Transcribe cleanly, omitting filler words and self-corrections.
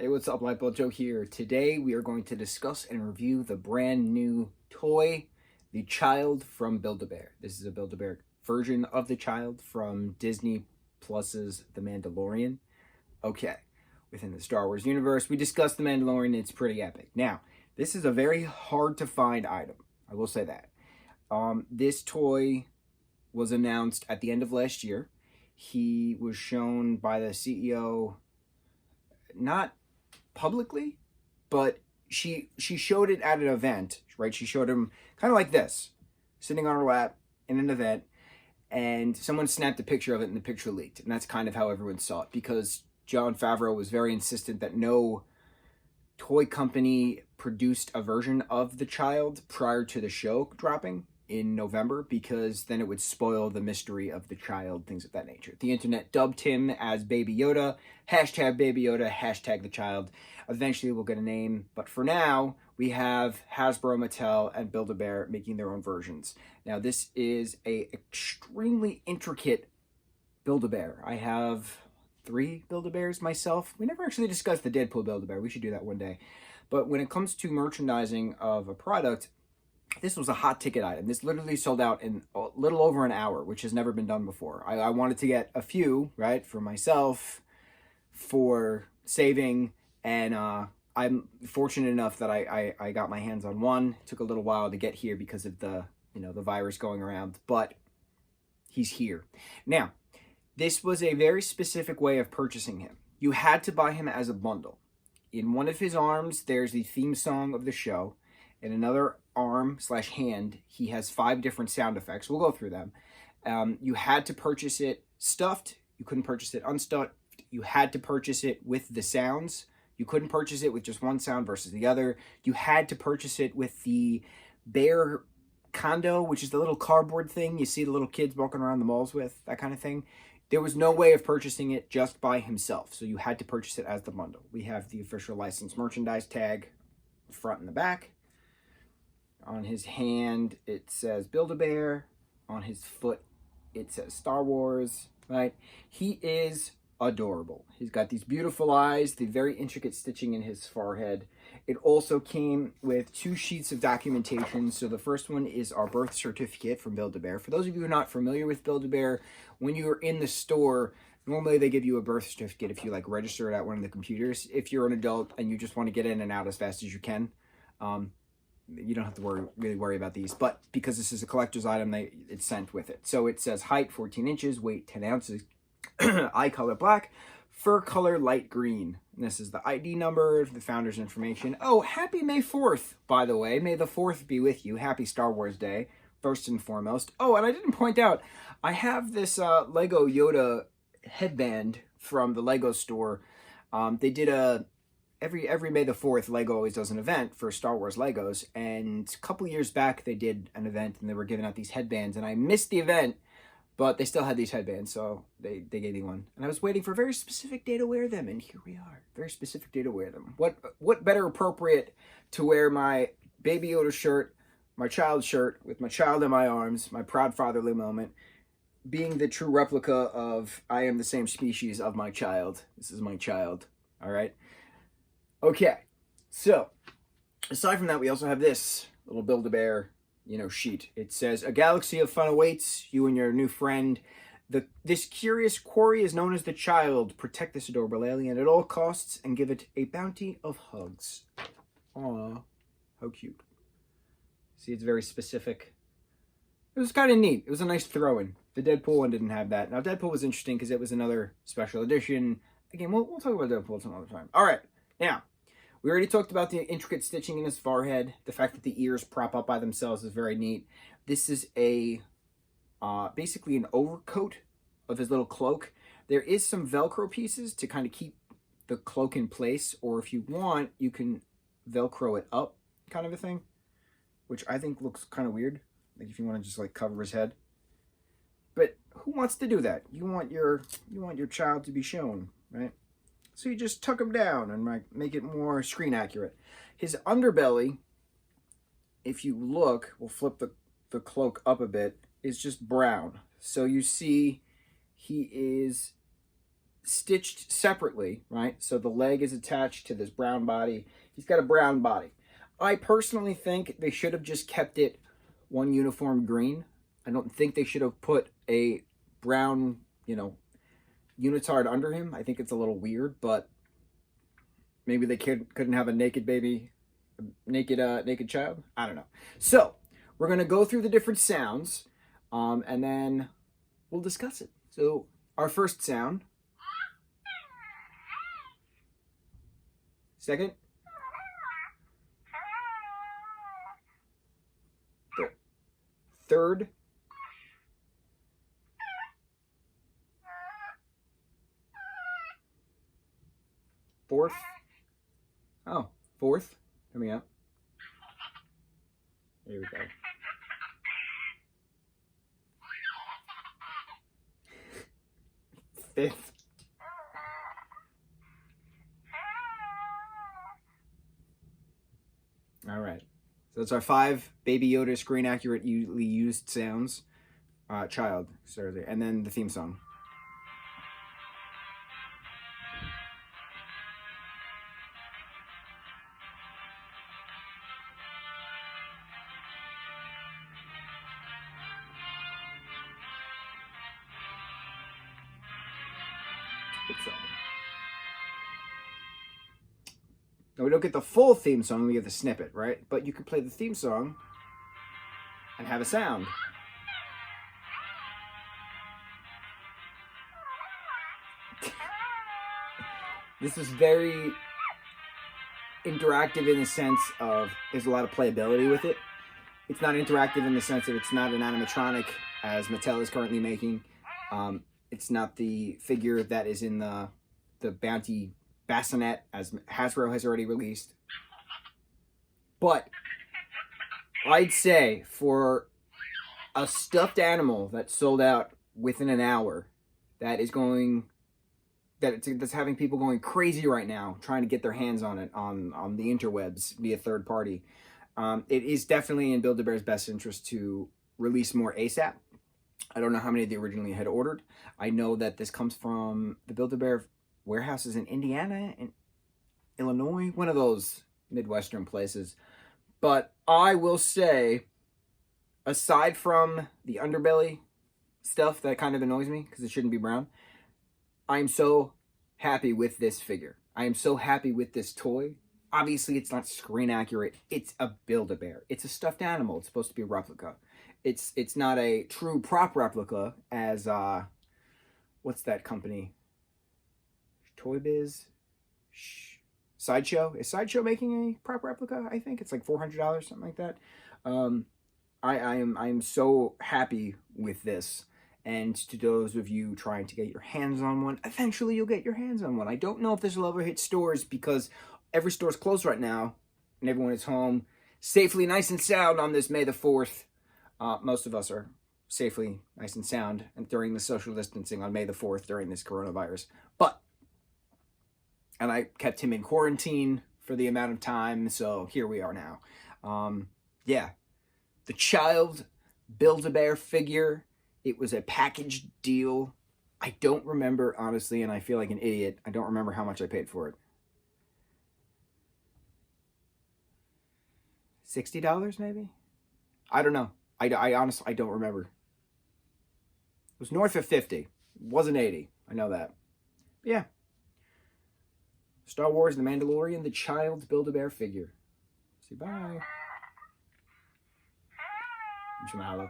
Hey, what's up, lightboltjoe here. Today we are going to discuss and review the brand new toy, the Child from Build-A-Bear. This is a Build-A-Bear version of the Child from Disney Plus's The Mandalorian. Okay, within the Star Wars universe, we discussed The Mandalorian. It's pretty epic. Now, this is a very hard to find item. I will say that. This toy was announced at the end of last year. He was shown by the CEO, not publicly, but she showed it at an event, right? She showed him kind of like this, sitting on her lap in an event, and someone snapped a picture of it and the picture leaked. And that's kind of how everyone saw it, because Jon Favreau was very insistent that no toy company produced a version of the Child prior to the show dropping in November, because then it would spoil the mystery of the Child, things of that nature. The internet dubbed him as Baby Yoda, hashtag Baby Yoda, hashtag the Child. Eventually we'll get a name, but for now, we have Hasbro, Mattel, and Build-A-Bear making their own versions. Now, this is a extremely intricate Build-A-Bear. I have 3 Build-A-Bears myself. We never actually discussed the Deadpool Build-A-Bear. We should do that one day. But when it comes to merchandising of a product, this was a hot ticket item. This literally sold out in a little over an hour, which has never been done before. I wanted to get a few, right, for myself, for saving, and I'm fortunate enough that I got my hands on one. It took a little while to get here because of the virus going around, but he's here. Now, this was a very specific way of purchasing him. You had to buy him as a bundle. In one of his arms, there's the theme song of the show. In another arm/hand, he has 5 different sound effects. We'll go through them. You had to purchase it stuffed. You couldn't purchase it unstuffed. You had to purchase it with the sounds. You couldn't purchase it with just one sound versus the other. You had to purchase it with the bear condo, which is the little cardboard thing you see the little kids walking around the malls with, that kind of thing. There was no way of purchasing it just by himself, so you had to purchase it as the bundle. We have the official licensed merchandise tag, front and the back. On his hand, it says Build-A-Bear. On his foot, it says Star Wars, right? He is adorable. He's got these beautiful eyes, the very intricate stitching in his forehead. It also came with 2 sheets of documentation. So the first one is our birth certificate from Build-A-Bear. For those of you who are not familiar with Build-A-Bear, when you're in the store, normally they give you a birth certificate if you register it at one of the computers. If you're an adult and you just want to get in and out as fast as you can, you don't have to really worry about these, but because this is a collector's item, it's sent with it. So it says height 14 inches, weight 10 ounces, eye color black, fur color light green. And this is the ID number, the founder's information. Oh, happy May 4th, by the way. May the 4th be with you. Happy Star Wars Day, first and foremost. Oh, and I didn't point out, I have this Lego Yoda headband from the Lego store. They did every May the 4th, Lego always does an event for Star Wars Legos, and a couple years back they did an event and they were giving out these headbands, and I missed the event, but they still had these headbands, so they gave me one. And I was waiting for a very specific day to wear them, and here we are. Very specific day to wear them. What better appropriate to wear my Baby Yoda shirt, my child shirt, with my child in my arms, my proud fatherly moment, being the true replica of I am the same species of my child. This is my child, all right? Okay, so aside from that, we also have this little Build-A-Bear, sheet. It says, a galaxy of fun awaits you and your new friend. This curious quarry is known as the Child. Protect this adorable alien at all costs and give it a bounty of hugs. Aw, how cute. See, it's very specific. It was kind of neat. It was a nice throw-in. The Deadpool one didn't have that. Now, Deadpool was interesting because it was another special edition. Again, we'll talk about Deadpool some other time. All right. Now, we already talked about the intricate stitching in his forehead. The fact that the ears prop up by themselves is very neat. This is basically an overcoat of his little cloak. There is some Velcro pieces to kind of keep the cloak in place, or if you want, you can Velcro it up, kind of a thing, which I think looks kind of weird. Like if you want to just cover his head. But who wants to do that? You want your child to be shown, right? So you just tuck him down and make it more screen accurate. His underbelly, if you look, we'll flip the cloak up a bit, is just brown. So you see he is stitched separately, right? So the leg is attached to this brown body. He's got a brown body. I personally think they should have just kept it one uniform green. I don't think they should have put a brown, unitard under him. I think it's a little weird, but maybe they couldn't have a naked baby, naked child. I don't know. So we're gonna go through the different sounds, and then we'll discuss it. So our first sound. Second. Third. Fourth. Oh, fourth. Coming up. There we go. Fifth. All right. So that's our 5 Baby Yoda screen accurately used sounds. Child, sorry, and then the theme song. Good song. Now we don't get the full theme song, we get the snippet, right? But you can play the theme song and have a sound. This is very interactive in the sense of there's a lot of playability with it. It's not interactive in the sense of it's not an animatronic as Mattel is currently making. It's not the figure that is in the Bounty bassinet as Hasbro has already released. But I'd say for a stuffed animal that sold out within an hour, that's having people going crazy right now trying to get their hands on it on the interwebs via third party. It is definitely in Build-A-Bear's best interest to release more ASAP. I don't know how many they originally had ordered. I know that this comes from the Build-A-Bear warehouses in Indiana and Illinois, one of those Midwestern places. But I will say, aside from the underbelly stuff that kind of annoys me because it shouldn't be brown, I am so happy with this figure. I am so happy with this toy. Obviously, it's not screen accurate. It's a Build-A-Bear. It's a stuffed animal. It's supposed to be a replica. It's not a true prop replica as, what's that company? Toy Biz? Sideshow? Is Sideshow making a prop replica? I think it's like $400, something like that. I'm so happy with this. And to those of you trying to get your hands on one, eventually you'll get your hands on one. I don't know if this will ever hit stores because every store's closed right now and everyone is home safely, nice and sound on this May the 4th. Most of us are safely, nice and sound and during the social distancing on May the 4th during this coronavirus. And I kept him in quarantine for the amount of time, so here we are now. Yeah, the child Build-A-Bear figure. It was a package deal. I don't remember, honestly, and I feel like an idiot. I don't remember how much I paid for it. $60 maybe? I don't know. I honestly, I don't remember. It was north of 50. It wasn't 80. I know that. But yeah. Star Wars, The Mandalorian, the child Build-A-Bear figure. Say bye. Mucho mahalo.